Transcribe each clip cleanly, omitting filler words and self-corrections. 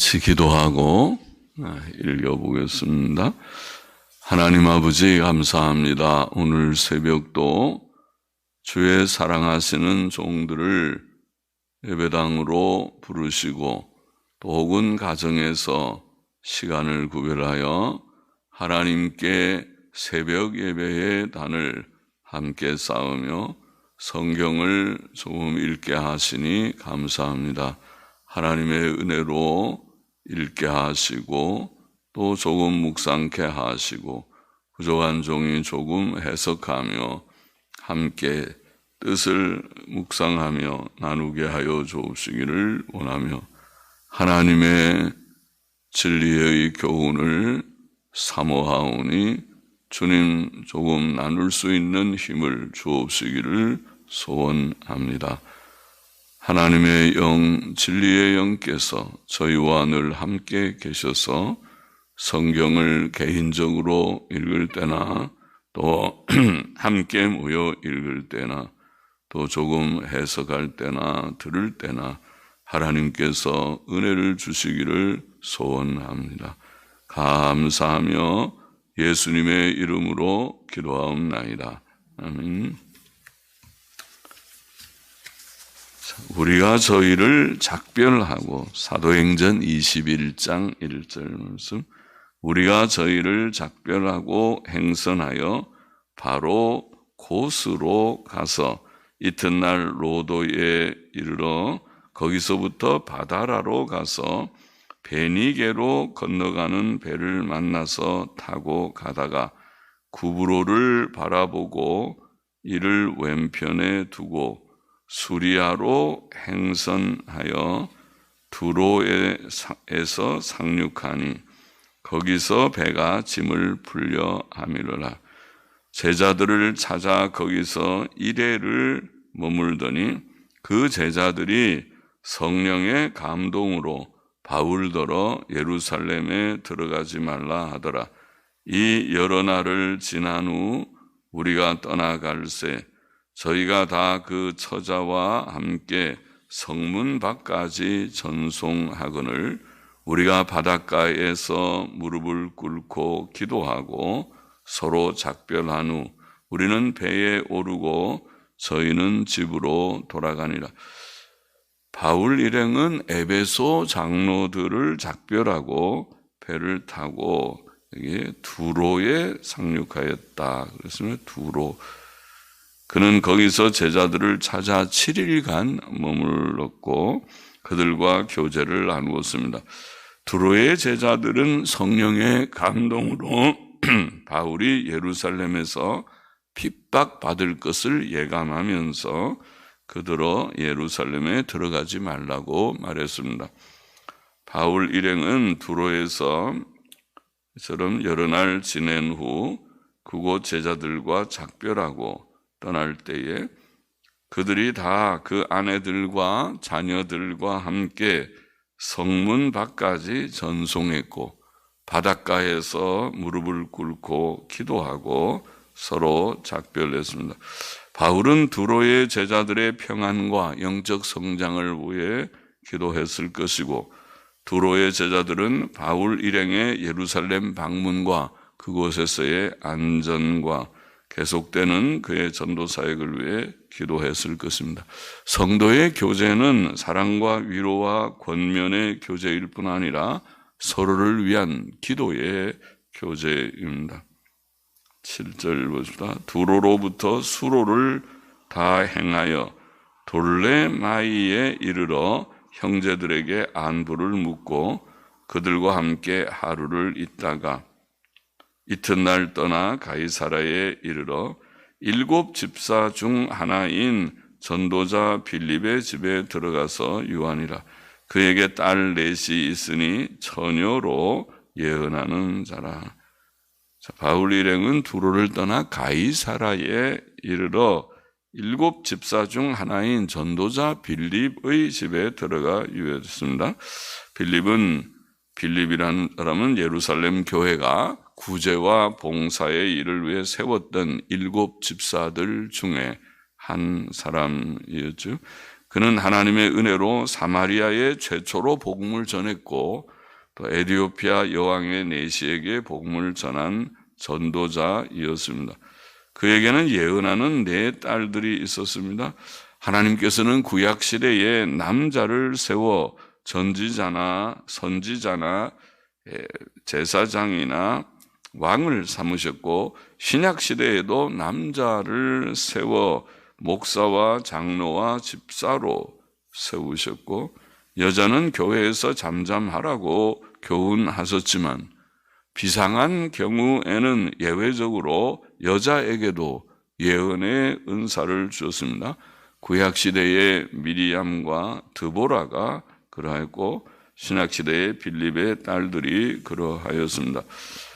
같이 기도하고 읽어보겠습니다. 하나님 아버지 감사합니다. 오늘 새벽도 주의 사랑하시는 종들을 예배당으로 부르시고 또 혹은 가정에서 시간을 구별하여 하나님께 새벽 예배의 단을 함께 쌓으며 성경을 조금 읽게 하시니 감사합니다. 하나님의 은혜로 읽게 하시고 또 조금 묵상케 하시고 부족한 종이 조금 해석하며 함께 뜻을 묵상하며 나누게 하여 주옵시기를 원하며 하나님의 진리의 교훈을 사모하오니 주님 조금 나눌 수 있는 힘을 주옵시기를 소원합니다. 하나님의 영, 진리의 영께서 저희와 늘 함께 계셔서 성경을 개인적으로 읽을 때나 또 함께 모여 읽을 때나 또 조금 해석할 때나 들을 때나 하나님께서 은혜를 주시기를 소원합니다. 감사하며 예수님의 이름으로 기도하옵나이다. 아멘. 우리가 저희를 작별하고 사도행전 21장 1절 말씀 우리가 저희를 작별하고 행선하여 바로 고스로 가서 이튿날 로도에 이르러 거기서부터 바다라로 가서 베니게로 건너가는 배를 만나서 타고 가다가 구브로를 바라보고 이를 왼편에 두고 수리아로 행선하여 두로에서 상륙하니 거기서 배가 짐을 풀려 하미르라. 제자들을 찾아 거기서 이레를 머물더니 그 제자들이 성령의 감동으로 바울더러 예루살렘에 들어가지 말라 하더라. 이 여러 날을 지난 후 우리가 떠나갈새 저희가 다 그 처자와 함께 성문 밖까지 전송하거늘 우리가 바닷가에서 무릎을 꿇고 기도하고 서로 작별한 후 우리는 배에 오르고 저희는 집으로 돌아가니라. 바울 일행은 에베소 장로들을 작별하고 배를 타고 두로에 상륙하였다. 그랬으면 두로. 그는 거기서 제자들을 찾아 7일간 머물렀고 그들과 교제를 나누었습니다. 두로의 제자들은 성령의 감동으로 바울이 예루살렘에서 핍박받을 것을 예감하면서 그들어 예루살렘에 들어가지 말라고 말했습니다. 바울 일행은 두로에서 처럼 여러 날 지낸 후 그곳 제자들과 작별하고 떠날 때에 그들이 다 그 아내들과 자녀들과 함께 성문 밖까지 전송했고 바닷가에서 무릎을 꿇고 기도하고 서로 작별했습니다. 바울은 두로의 제자들의 평안과 영적 성장을 위해 기도했을 것이고 두로의 제자들은 바울 일행의 예루살렘 방문과 그곳에서의 안전과 계속되는 그의 전도 사역을 위해 기도했을 것입니다. 성도의 교제는 사랑과 위로와 권면의 교제일 뿐 아니라 서로를 위한 기도의 교제입니다. 7절 보십시다. 두로로부터 수로를 다 행하여 돌레마이에 이르러 형제들에게 안부를 묻고 그들과 함께 하루를 있다가 이튿날 떠나 가이사라에 이르러 7 집사 중 하나인 전도자 빌립의 집에 들어가서 유하니라. 그에게 딸 넷이 있으니 처녀로 예언하는 자라. 바울 일행은 두로를 떠나 가이사라에 이르러 7 집사 중 하나인 전도자 빌립의 집에 들어가 유했습니다. 빌립이라는 사람은 예루살렘 교회가 구제와 봉사의 일을 위해 세웠던 7 집사들 중에 한 사람이었죠. 그는 하나님의 은혜로 사마리아에 최초로 복음을 전했고 또 에티오피아 여왕의 내시에게 복음을 전한 전도자이었습니다. 그에게는 예언하는 4딸들이 있었습니다. 하나님께서는 구약 시대에 남자를 세워 선지자나 제사장이나 왕을 삼으셨고 신약 시대에도 남자를 세워 목사와 장로와 집사로 세우셨고 여자는 교회에서 잠잠하라고 교훈하셨지만 비상한 경우에는 예외적으로 여자에게도 예언의 은사를 주었습니다. 구약 시대의 미리암과 드보라가 그러하였고 신약 시대의 빌립의 딸들이 그러하였습니다.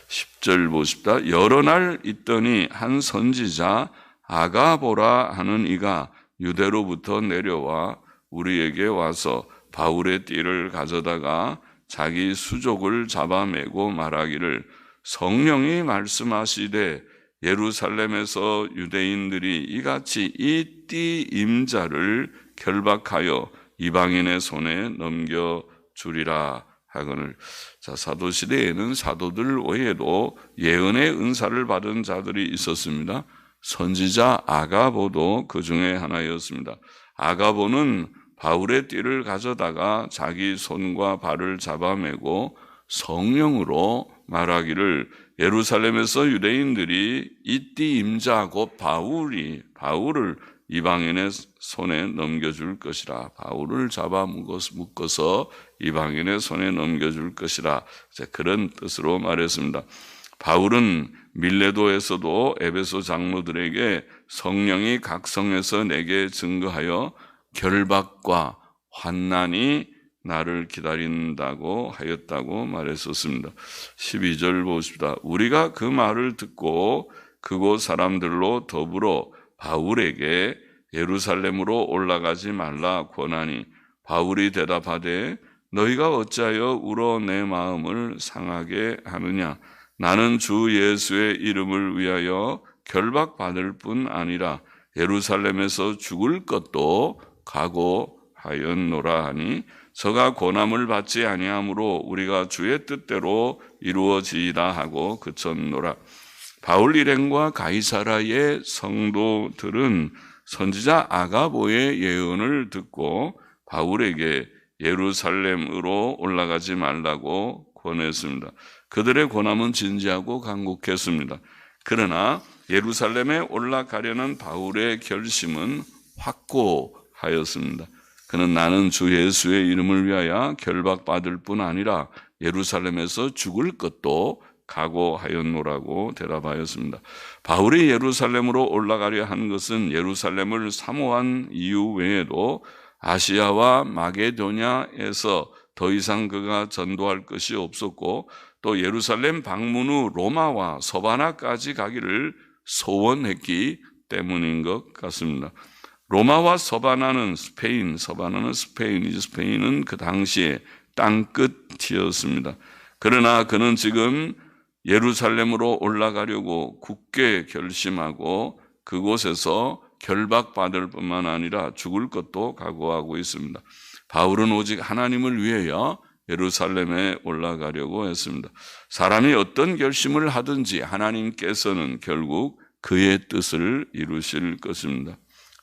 10절 보십시다. 여러 날 있더니 한 선지자 아가보라 하는 이가 유대로부터 내려와 우리에게 와서 바울의 띠를 가져다가 자기 수족을 잡아매고 말하기를 성령이 말씀하시되 예루살렘에서 유대인들이 이같이 이 띠 임자를 결박하여 이방인의 손에 넘겨주리라 하거늘. 자, 사도시대에는 사도들 외에도 예언의 은사를 받은 자들이 있었습니다. 선지자 아가보도 그 중에 하나였습니다. 아가보는 바울의 띠를 가져다가 자기 손과 발을 잡아매고 성령으로 말하기를 예루살렘에서 유대인들이 이 띠 임자 곧 바울을 이방인의 손에 넘겨줄 것이라. 바울을 잡아 묶어서 이방인의 손에 넘겨줄 것이라. 그런 뜻으로 말했습니다. 바울은 밀레도에서도 에베소 장로들에게 성령이 각성해서 내게 증거하여 결박과 환난이 나를 기다린다고 하였다고 말했었습니다. 12절 보십시다. 우리가 그 말을 듣고 그곳 사람들로 더불어 바울에게 예루살렘으로 올라가지 말라 권하니 바울이 대답하되 너희가 어찌하여 울어 내 마음을 상하게 하느냐. 나는 주 예수의 이름을 위하여 결박받을 뿐 아니라 예루살렘에서 죽을 것도 각오하였노라 하니 저가 고난을 받지 아니하므로 우리가 주의 뜻대로 이루어지이다 하고 그쳤노라. 바울 일행과 가이사라의 성도들은 선지자 아가보의 예언을 듣고 바울에게 예루살렘으로 올라가지 말라고 권했습니다. 그들의 권함은 진지하고 간곡했습니다. 그러나 예루살렘에 올라가려는 바울의 결심은 확고하였습니다. 그는 나는 주 예수의 이름을 위하여 결박받을 뿐 아니라 예루살렘에서 죽을 것도 각오하였노라고 대답하였습니다. 바울이 예루살렘으로 올라가려 한 것은 예루살렘을 사모한 이유 외에도 아시아와 마게도냐에서 더 이상 그가 전도할 것이 없었고 또 예루살렘 방문 후 로마와 서바나까지 가기를 소원했기 때문인 것 같습니다. 로마와 서바나는 스페인은 그 당시에 땅끝이었습니다. 그러나 그는 지금 예루살렘으로 올라가려고 굳게 결심하고 그곳에서 결박받을 뿐만 아니라 죽을 것도 각오하고 있습니다. 바울은 오직 하나님을 위하여 예루살렘에 올라가려고 했습니다. 사람이 어떤 결심을 하든지 하나님께서는 결국 그의 뜻을 이루실 것입니다.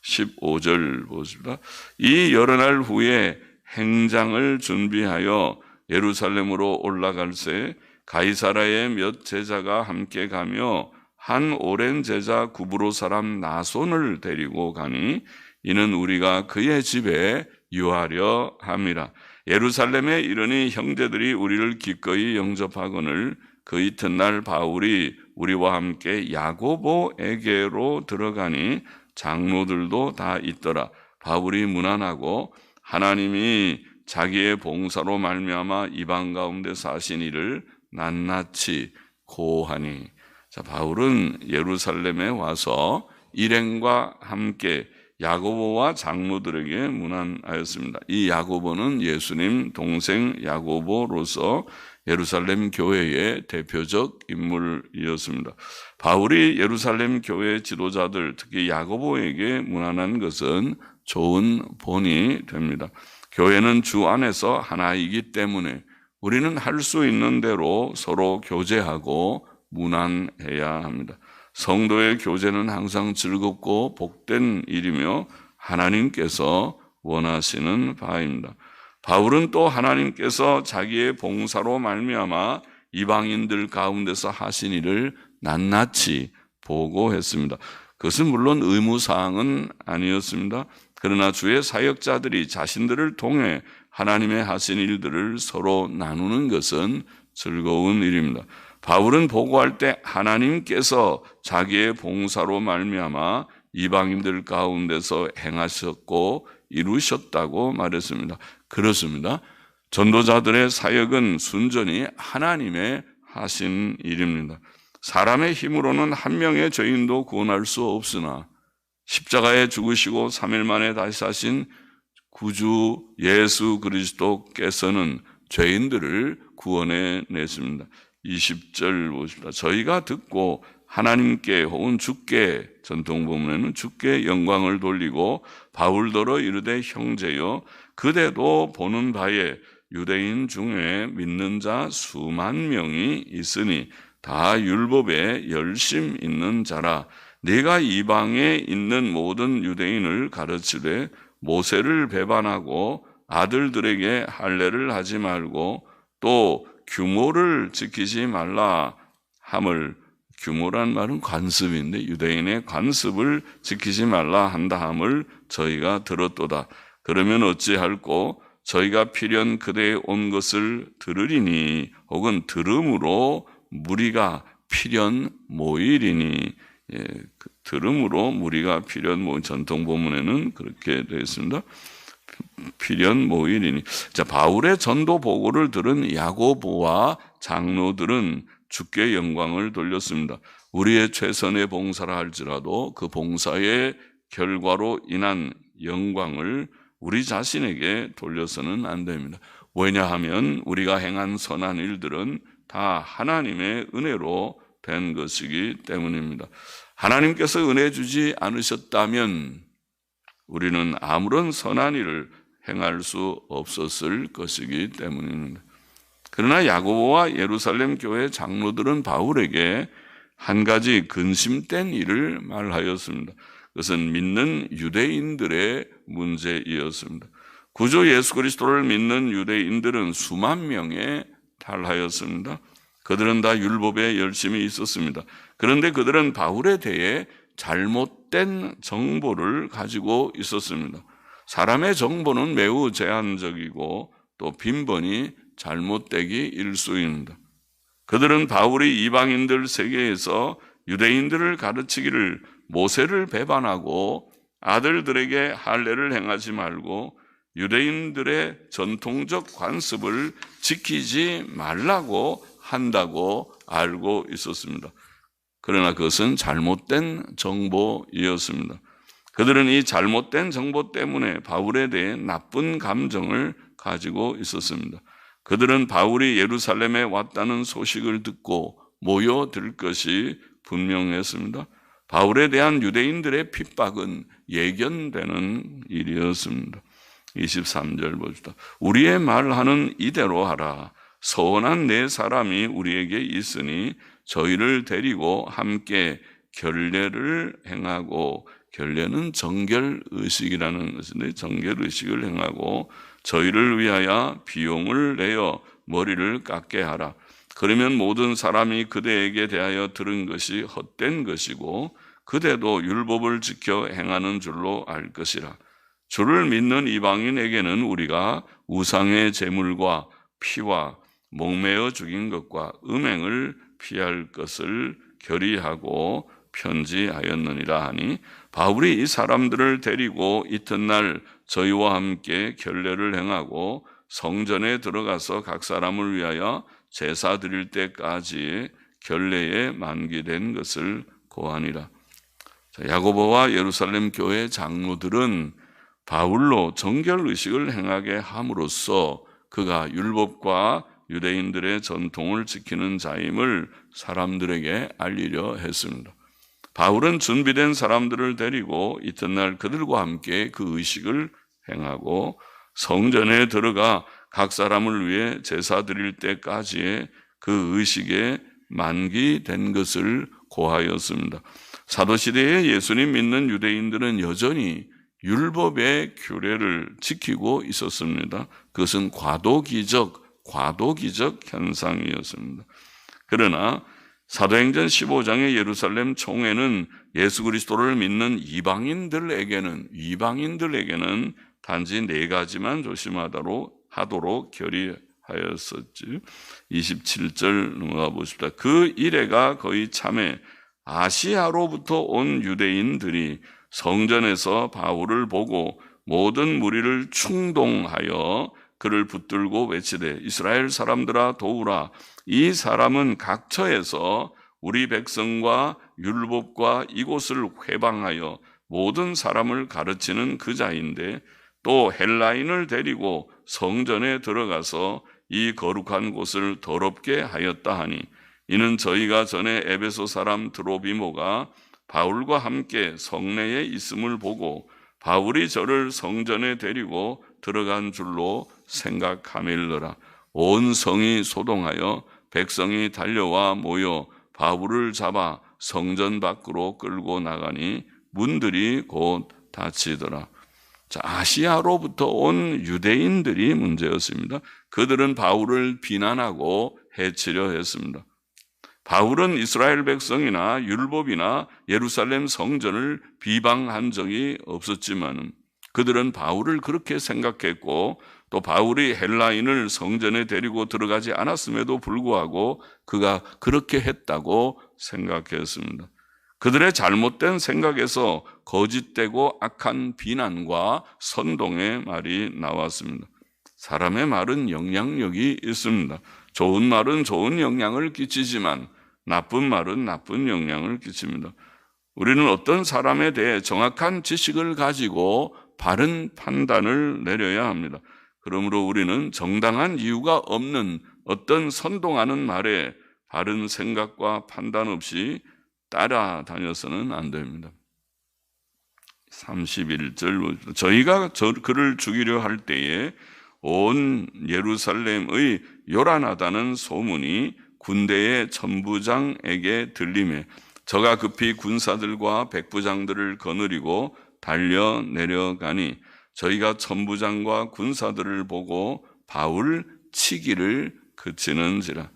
15절 보십니다. 이 여러 날 후에 행장을 준비하여 예루살렘으로 올라갈새 가이사라의 몇 제자가 함께 가며 한 오랜 제자 구브로 사람 나손을 데리고 가니 이는 우리가 그의 집에 유하려 함이라. 예루살렘에 이르니 형제들이 우리를 기꺼이 영접하거늘 그 이튿날 바울이 우리와 함께 야고보에게로 들어가니 장로들도 다 있더라. 바울이 무난하고 하나님이 자기의 봉사로 말미암아 이방 가운데 사신 이를 낱낱이 고하니. 자, 바울은 예루살렘에 와서 일행과 함께 야고보와 장로들에게 문안하였습니다. 이 야고보는 예수님 동생 야고보로서 예루살렘 교회의 대표적 인물이었습니다. 바울이 예루살렘 교회 지도자들, 특히 야고보에게 문안한 것은 좋은 본이 됩니다. 교회는 주 안에서 하나이기 때문에 우리는 할 수 있는 대로 서로 교제하고 문안해야 합니다. 성도의 교제는 항상 즐겁고 복된 일이며 하나님께서 원하시는 바입니다. 바울은 또 하나님께서 자기의 봉사로 말미암아 이방인들 가운데서 하신 일을 낱낱이 보고했습니다. 그것은 물론 의무사항은 아니었습니다. 그러나 주의 사역자들이 자신들을 통해 하나님의 하신 일들을 서로 나누는 것은 즐거운 일입니다. 바울은 보고할 때 하나님께서 자기의 봉사로 말미암아 이방인들 가운데서 행하셨고 이루셨다고 말했습니다. 그렇습니다. 전도자들의 사역은 순전히 하나님의 하신 일입니다. 사람의 힘으로는 한 명의 죄인도 구원할 수 없으나 십자가에 죽으시고 3일 만에 다시 사신 구주 예수 그리스도께서는 죄인들을 구원해 냈습니다. 20절 보십시다. 저희가 듣고 하나님께 혹은 주께, 전통본문에는 주께 영광을 돌리고 바울더러 이르되 형제여 그대도 보는 바에 유대인 중에 믿는 자 수만 명이 있으니 다 율법에 열심 있는 자라. 네가 이방에 있는 모든 유대인을 가르치되 모세를 배반하고 아들들에게 할례를 하지 말고 또 규모를 지키지 말라 함을, 규모란 말은 관습인데 유대인의 관습을 지키지 말라 한다 함을 저희가 들었도다. 그러면 어찌할꼬 저희가 필연 그대에 온 것을 들으리니 혹은 들음으로 무리가 필연 모이리니. 들음으로 무리가 필연 모이, 전통 본문에는 그렇게 되어 있습니다. 필연 모이리니. 자, 바울의 전도 보고를 들은 야고보와 장로들은 주께 영광을 돌렸습니다. 우리의 최선의 봉사라 할지라도 그 봉사의 결과로 인한 영광을 우리 자신에게 돌려서는 안 됩니다. 왜냐하면 우리가 행한 선한 일들은 다 하나님의 은혜로 된 것이기 때문입니다. 하나님께서 은혜 주지 않으셨다면 우리는 아무런 선한 일을 행할 수 없었을 것이기 때문입니다. 그러나 야고보와 예루살렘 교회 장로들은 바울에게 한 가지 근심된 일을 말하였습니다. 그것은 믿는 유대인들의 문제이었습니다. 구주 예수 그리스도를 믿는 유대인들은 수만 명에 달하였습니다. 그들은 다 율법에 열심히 있었습니다. 그런데 그들은 바울에 대해 잘못된 정보를 가지고 있었습니다. 사람의 정보는 매우 제한적이고 또 빈번히 잘못되기 일쑤입니다. 그들은 바울이 이방인들 세계에서 유대인들을 가르치기를 모세를 배반하고 아들들에게 할례를 행하지 말고 유대인들의 전통적 관습을 지키지 말라고 한다고 알고 있었습니다. 그러나 그것은 잘못된 정보이었습니다. 그들은 이 잘못된 정보 때문에 바울에 대해 나쁜 감정을 가지고 있었습니다. 그들은 바울이 예루살렘에 왔다는 소식을 듣고 모여들 것이 분명했습니다. 바울에 대한 유대인들의 핍박은 예견되는 일이었습니다. 23절 봅시다. 우리의 말하는 이대로 하라. 서원한 네 사람이 우리에게 있으니 저희를 데리고 함께 결례를 행하고, 결례는 정결의식이라는 것인데 정결의식을 행하고 저희를 위하여 비용을 내어 머리를 깎게 하라. 그러면 모든 사람이 그대에게 대하여 들은 것이 헛된 것이고 그대도 율법을 지켜 행하는 줄로 알 것이라. 주를 믿는 이방인에게는 우리가 우상의 제물과 피와 목매어 죽인 것과 음행을 피할 것을 결의하고 편지하였느니라 하니, 바울이 이 사람들을 데리고 이튿날 저희와 함께 결례를 행하고 성전에 들어가서 각 사람을 위하여 제사 드릴 때까지 결례에 만기된 것을 고하니라. 야고보와 예루살렘 교회 장로들은 바울로 정결의식을 행하게 함으로써 그가 율법과 유대인들의 전통을 지키는 자임을 사람들에게 알리려 했습니다. 바울은 준비된 사람들을 데리고 이튿날 그들과 함께 그 의식을 행하고 성전에 들어가 각 사람을 위해 제사 드릴 때까지의 그 의식에 만기된 것을 고하였습니다. 사도시대에 예수님 믿는 유대인들은 여전히 율법의 규례를 지키고 있었습니다. 그것은 과도기적 현상이었습니다. 그러나 사도행전 15장의 예루살렘 총회는 예수 그리스도를 믿는 이방인들에게는 단지 4가지만 조심하도록 결의하였었지. 27절 넘어가 보십시다. 그 이래가 거의 참에 아시아로부터 온 유대인들이 성전에서 바울을 보고 모든 무리를 충동하여 그를 붙들고 외치되 이스라엘 사람들아 도우라. 이 사람은 각처에서 우리 백성과 율법과 이곳을 회방하여 모든 사람을 가르치는 그 자인데 또 헬라인을 데리고 성전에 들어가서 이 거룩한 곳을 더럽게 하였다 하니 이는 저희가 전에 에베소 사람 드로비모가 바울과 함께 성내에 있음을 보고 바울이 저를 성전에 데리고 들어간 줄로 생각하밀더라. 온 성이 소동하여 백성이 달려와 모여 바울을 잡아 성전 밖으로 끌고 나가니 문들이 곧 닫히더라. 자, 아시아로부터 온 유대인들이 문제였습니다. 그들은 바울을 비난하고 해치려 했습니다. 바울은 이스라엘 백성이나 율법이나 예루살렘 성전을 비방한 적이 없었지만 그들은 바울을 그렇게 생각했고 또 바울이 헬라인을 성전에 데리고 들어가지 않았음에도 불구하고 그가 그렇게 했다고 생각했습니다. 그들의 잘못된 생각에서 거짓되고 악한 비난과 선동의 말이 나왔습니다. 사람의 말은 영향력이 있습니다. 좋은 말은 좋은 영향을 끼치지만 나쁜 말은 나쁜 영향을 끼칩니다. 우리는 어떤 사람에 대해 정확한 지식을 가지고 바른 판단을 내려야 합니다. 그러므로 우리는 정당한 이유가 없는 어떤 선동하는 말에 바른 생각과 판단 없이 따라다녀서는 안 됩니다. 31절 저희가 그를 죽이려 할 때에 온 예루살렘의 요란하다는 소문이 군대의 천부장에게 들리매 저가 급히 군사들과 백부장들을 거느리고 달려 내려가니 저희가 천부장과 군사들을 보고 바울 치기를 그치는지라.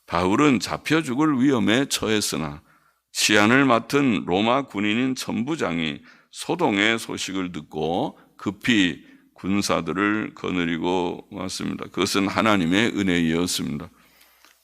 바울은 잡혀 죽을 위험에 처했으나 치안을 맡은 로마 군인인 천부장이 소동의 소식을 듣고 급히 군사들을 거느리고 왔습니다. 그것은 하나님의 은혜였습니다.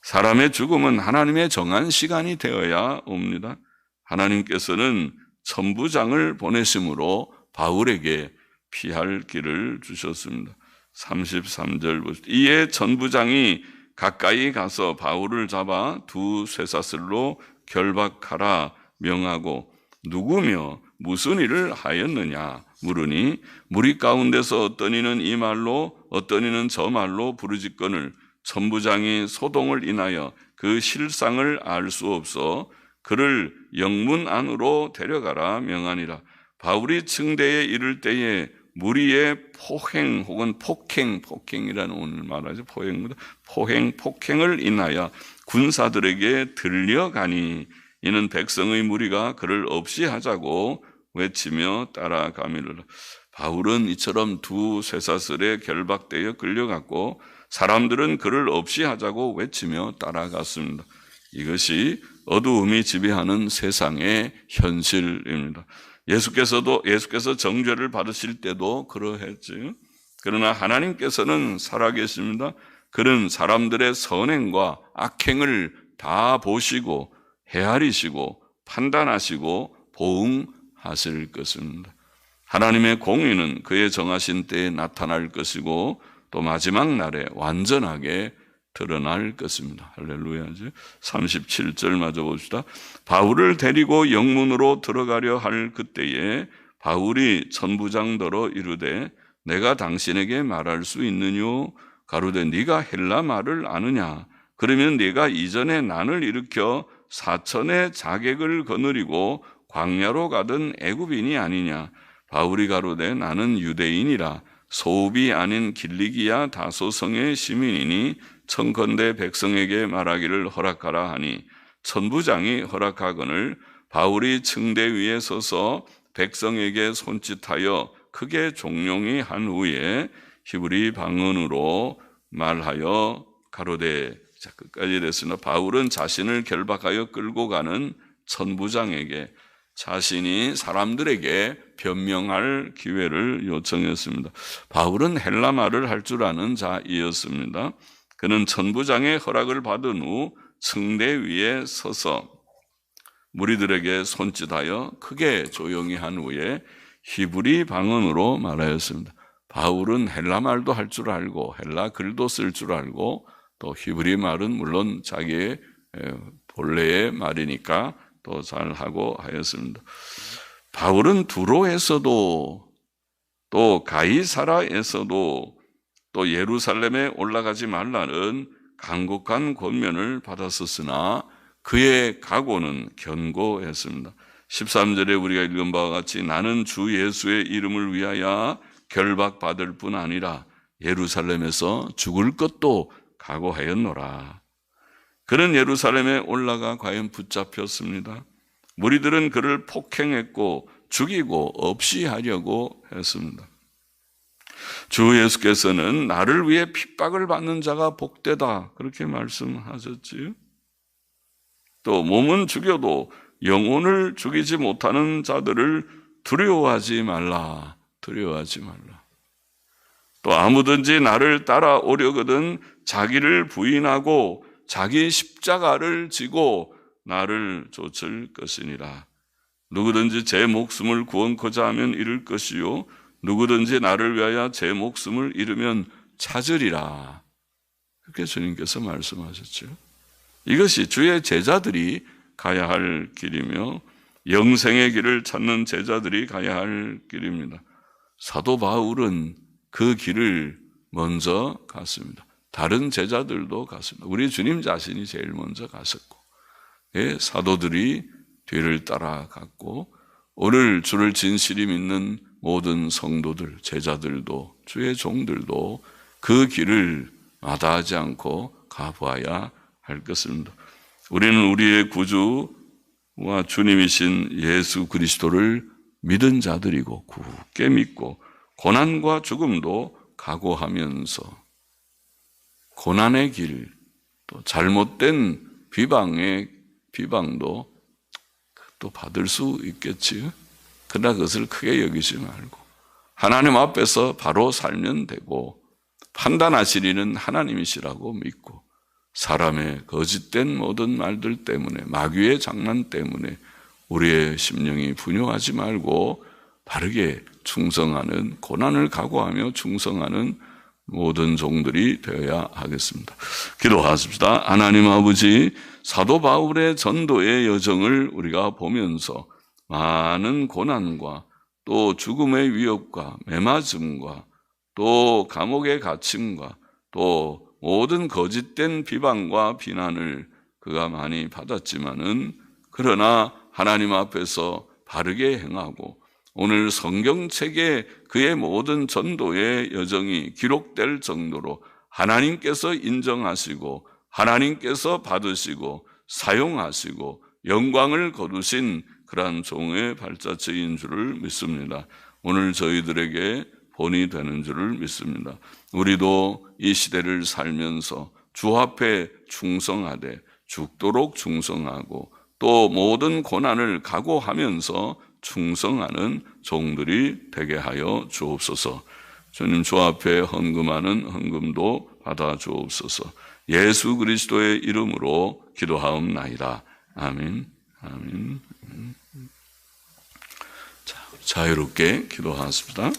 사람의 죽음은 하나님의 정한 시간이 되어야 옵니다. 하나님께서는 천부장을 보내심으로 바울에게 피할 길을 주셨습니다. 33절 보십시오. 이에 천부장이 가까이 가서 바울을 잡아 두 쇠사슬로 결박하라 명하고 누구며 무슨 일을 하였느냐 물으니 무리 가운데서 어떤 이는 이 말로 어떤 이는 저 말로 부르짖거늘 천부장이 소동을 인하여 그 실상을 알 수 없어 그를 영문 안으로 데려가라 명하니라. 바울이 층대에 이를 때에 무리의 포행 혹은 폭행이라는 오늘 말하죠. 폭행을 인하여 군사들에게 들려가니 이는 백성의 무리가 그를 없이 하자고 외치며 따라가밀라. 바울은 이처럼 두 쇠사슬에 결박되어 끌려갔고 사람들은 그를 없이 하자고 외치며 따라갔습니다. 이것이 어두움이 지배하는 세상의 현실입니다. 예수께서 정죄를 받으실 때도 그러했지. 그러나 하나님께서는 살아계십니다. 그는 사람들의 선행과 악행을 다 보시고 헤아리시고 판단하시고 보응하실 것입니다. 하나님의 공의는 그의 정하신 때에 나타날 것이고 또 마지막 날에 완전하게 드러날 것입니다. 할렐루야죠. 37절 마저 봅시다. 바울을 데리고 영문으로 들어가려 할 그때에 바울이 천부장더러 이르되 내가 당신에게 말할 수 있느뇨 가로되 네가 헬라 말을 아느냐? 그러면 네가 이전에 난을 일으켜 사천의 자객을 거느리고 광야로 가던 애굽인이 아니냐? 바울이 가로되 나는 유대인이라 소읍이 아닌 길리기야 다소성의 시민이니 청컨대 백성에게 말하기를 허락하라 하니 천부장이 허락하거늘 바울이 층대 위에 서서 백성에게 손짓하여 크게 종용이 한 후에 히브리 방언으로 말하여 가로되, 자, 끝까지 됐으나 바울은 자신을 결박하여 끌고 가는 천부장에게 자신이 사람들에게 변명할 기회를 요청했습니다. 바울은 헬라 말을 할 줄 아는 자이었습니다. 그는 천부장의 허락을 받은 후 층대 위에 서서 무리들에게 손짓하여 크게 조용히 한 후에 히브리 방언으로 말하였습니다. 바울은 헬라 말도 할 줄 알고 헬라 글도 쓸 줄 알고 또 히브리 말은 물론 자기의 본래의 말이니까 또 잘하고 하였습니다. 바울은 두로에서도 또 가이사라에서도 또 예루살렘에 올라가지 말라는 간곡한 권면을 받았었으나 그의 각오는 견고했습니다. 13절에 우리가 읽은 바와 같이 나는 주 예수의 이름을 위하여 결박받을 뿐 아니라 예루살렘에서 죽을 것도 각오하였노라. 그는 예루살렘에 올라가 과연 붙잡혔습니다. 무리들은 그를 폭행했고 죽이고 없이 하려고 했습니다. 주 예수께서는 나를 위해 핍박을 받는 자가 복되다 그렇게 말씀하셨지요. 또 몸은 죽여도 영혼을 죽이지 못하는 자들을 두려워하지 말라. 두려워하지 말라. 또 아무든지 나를 따라오려거든 자기를 부인하고 자기 십자가를 지고 나를 좇을 것이니라. 누구든지 제 목숨을 구원코자 하면 잃을 것이요 누구든지 나를 위하여 제 목숨을 잃으면 찾으리라. 그렇게 주님께서 말씀하셨죠. 이것이 주의 제자들이 가야 할 길이며 영생의 길을 찾는 제자들이 가야 할 길입니다. 사도 바울은 그 길을 먼저 갔습니다. 다른 제자들도 갔습니다. 우리 주님 자신이 제일 먼저 갔었고 사도들이 뒤를 따라갔고 오늘 주를 진실히 믿는 모든 성도들, 제자들도 주의 종들도 그 길을 마다하지 않고 가보아야 할 것입니다. 우리는 우리의 구주와 주님이신 예수 그리스도를 믿은 자들이고 굳게 믿고 고난과 죽음도 각오하면서 고난의 길, 또 잘못된 비방도 또 받을 수 있겠지요. 그러나 그것을 크게 여기지 말고 하나님 앞에서 바로 살면 되고 판단하시리는 하나님이시라고 믿고 사람의 거짓된 모든 말들 때문에 마귀의 장난 때문에 우리의 심령이 분요하지 말고 바르게 충성하는 고난을 각오하며 충성하는 모든 종들이 되어야 하겠습니다. 기도하십시다. 하나님 아버지, 사도 바울의 전도의 여정을 우리가 보면서 많은 고난과 또 죽음의 위협과 매맞음과 또 감옥의 갇힘과 또 모든 거짓된 비방과 비난을 그가 많이 받았지만은 그러나 하나님 앞에서 바르게 행하고 오늘 성경책에 그의 모든 전도의 여정이 기록될 정도로 하나님께서 인정하시고 하나님께서 받으시고 사용하시고 영광을 거두신 그러한 종의 발자취인 줄을 믿습니다. 오늘 저희들에게 본이 되는 줄을 믿습니다. 우리도 이 시대를 살면서 주 앞에 충성하되 죽도록 충성하고 또 모든 고난을 각오하면서 충성하는 종들이 되게 하여 주옵소서. 주님 주 앞에 헌금하는 헌금도 받아 주옵소서. 예수 그리스도의 이름으로 기도하옵나이다. 아멘. 아멘. 자, 자유롭게 기도하십시다.